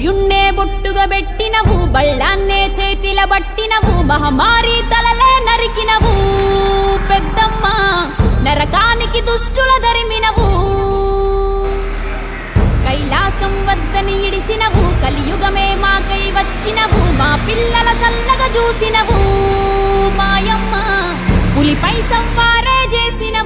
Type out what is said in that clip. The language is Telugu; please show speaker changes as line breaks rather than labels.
సూర్యున్నే బొట్టుగా పెట్టినవు బళ్ళాన్నే చేతిల పట్టినవు మహమారి తలలే నరికినవు పెద్దమ్మ నరకానికి దుష్టుల దరిమినవు కైలాసం వద్దని ఇడిసినవు కలియుగమే మాకై వచ్చినవు మా పిల్లల చల్లగా చూసినవు మాయమ్మ పులిపై సంవారే చేసినవు